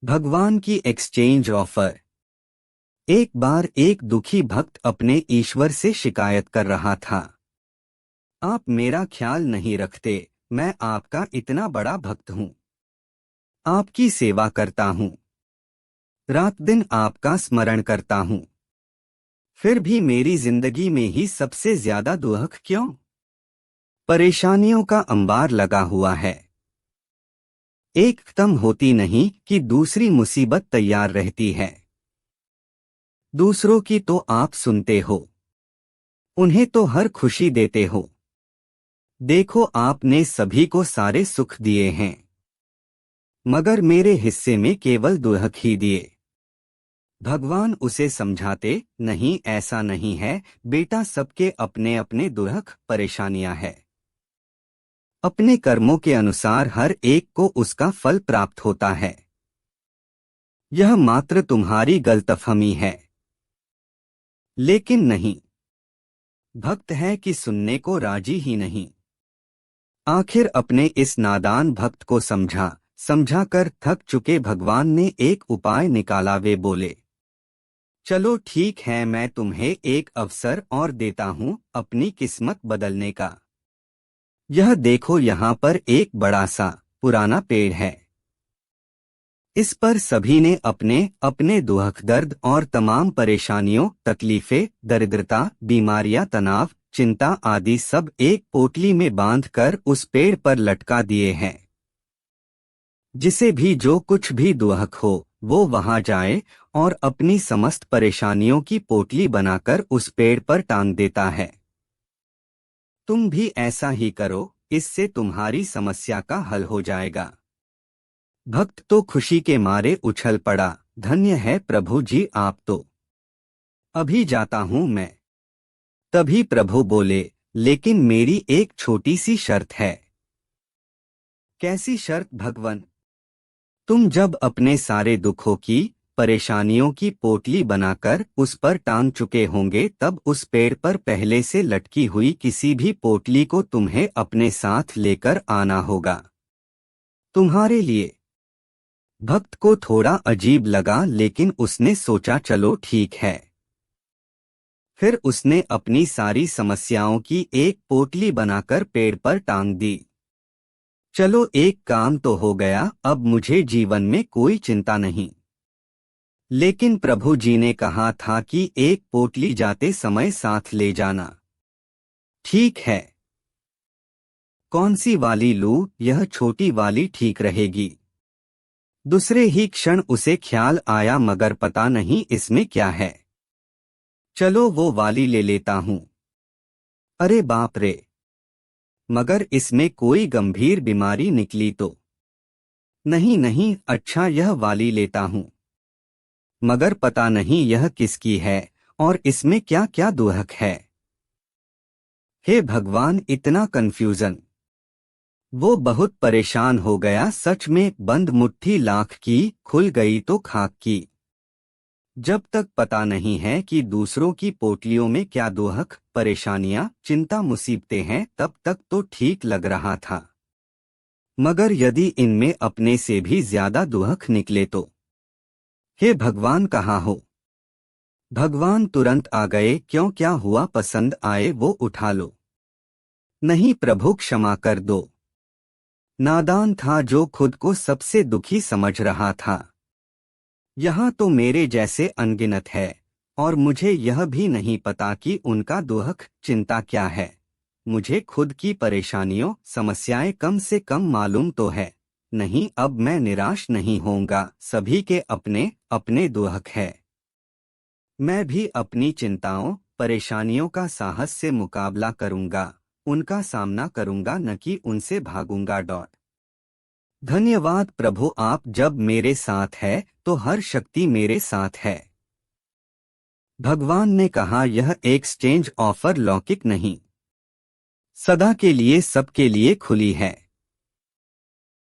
भगवान की exchange offer. एक बार एक दुखी भक्त अपने ईश्वर से शिकायत कर रहा था। आप मेरा ख्याल नहीं रखते, मैं आपका इतना बड़ा भक्त हूँ, आपकी सेवा करता हूँ, रात दिन आपका स्मरण करता हूँ, फिर भी मेरी जिंदगी में ही सबसे ज्यादा दुख क्यों? परेशानियों का अंबार लगा हुआ है, एक खत्म होती नहीं कि दूसरी मुसीबत तैयार रहती है। दूसरों की तो आप सुनते हो, उन्हें तो हर खुशी देते हो। देखो, आपने सभी को सारे सुख दिए हैं, मगर मेरे हिस्से में केवल दुख ही दिए। भगवान उसे समझाते, नहीं ऐसा नहीं है बेटा, सबके अपने अपने दुख परेशानियां हैं। अपने कर्मों के अनुसार हर एक को उसका फल प्राप्त होता है। यह मात्र तुम्हारी गलतफहमी है। लेकिन नहीं, भक्त है कि सुनने को राजी ही नहीं। आखिर अपने इस नादान भक्त को समझा कर थक चुके भगवान ने एक उपाय निकाला। वे बोले, चलो ठीक है, मैं तुम्हें एक अवसर और देता हूँ अपनी किस्मत बदलने का। यह देखो, यहाँ पर एक बड़ा सा पुराना पेड़ है। इस पर सभी ने अपने अपने दुख दर्द और तमाम परेशानियों, तकलीफें, दरिद्रता, बीमारियां, तनाव, चिंता आदि सब एक पोटली में बांधकर उस पेड़ पर लटका दिए हैं। जिसे भी जो कुछ भी दुख हो वो वहां जाए और अपनी समस्त परेशानियों की पोटली बनाकर उस पेड़ पर टांग देता है। तुम भी ऐसा ही करो, इससे तुम्हारी समस्या का हल हो जाएगा। भक्त तो खुशी के मारे उछल पड़ा, धन्य है प्रभु जी आप तो। अभी जाता हूँ मैं। तभी प्रभु बोले, लेकिन मेरी एक छोटी सी शर्त है। कैसी शर्त भगवन? तुम जब अपने सारे दुखों की, परेशानियों की पोटली बनाकर उस पर टांग चुके होंगे, तब उस पेड़ पर पहले से लटकी हुई किसी भी पोटली को तुम्हें अपने साथ लेकर आना होगा। तुम्हारे लिए। भक्त को थोड़ा अजीब लगा, लेकिन उसने सोचा चलो ठीक है। फिर उसने अपनी सारी समस्याओं की एक पोटली बनाकर पेड़ पर टांग दी। चलो एक काम तो हो गया, अब मुझे जीवन में कोई चिंता नहीं। लेकिन प्रभु जी ने कहा था कि एक पोटली जाते समय साथ ले जाना। ठीक है, कौन सी वाली लूं? यह छोटी वाली ठीक रहेगी। दूसरे ही क्षण उसे ख्याल आया, मगर पता नहीं इसमें क्या है। चलो वो वाली ले लेता हूँ। अरे बाप रे, मगर इसमें कोई गंभीर बीमारी निकली तो नहीं? नहीं, अच्छा यह वाली लेता हूँ, मगर पता नहीं यह किसकी है और इसमें क्या क्या दुख है। हे भगवान, इतना कंफ्यूजन। वो बहुत परेशान हो गया, सच में बंद मुट्ठी लाख की, खुल गई तो खाक की। जब तक पता नहीं है कि दूसरों की पोटलियों में क्या दुख, परेशानियां, चिंता, मुसीबतें हैं, तब तक तो ठीक लग रहा था। मगर यदि इनमें अपने से भी ज्यादा दुख निकले तो? हे भगवान, कहाँ हो? भगवान तुरंत आ गए। क्यों, क्या हुआ? पसंद आए वो उठा लो। नहीं प्रभु, क्षमा कर दो। नादान था जो खुद को सबसे दुखी समझ रहा था। यहाँ तो मेरे जैसे अनगिनत है, और मुझे यह भी नहीं पता कि उनका दुख, चिंता क्या है। मुझे खुद की परेशानियों, समस्याएं कम से कम मालूम तो है। नहीं, अब मैं निराश नहीं होऊंगा। सभी के अपने अपने दुख है। मैं भी अपनी चिंताओं, परेशानियों का साहस से मुकाबला करूंगा, उनका सामना करूंगा, न कि उनसे भागूंगा। धन्यवाद प्रभु, आप जब मेरे साथ है तो हर शक्ति मेरे साथ है। भगवान ने कहा, यह एक्सचेंज ऑफर लौकिक नहीं, सदा के लिए सबके लिए खुली है।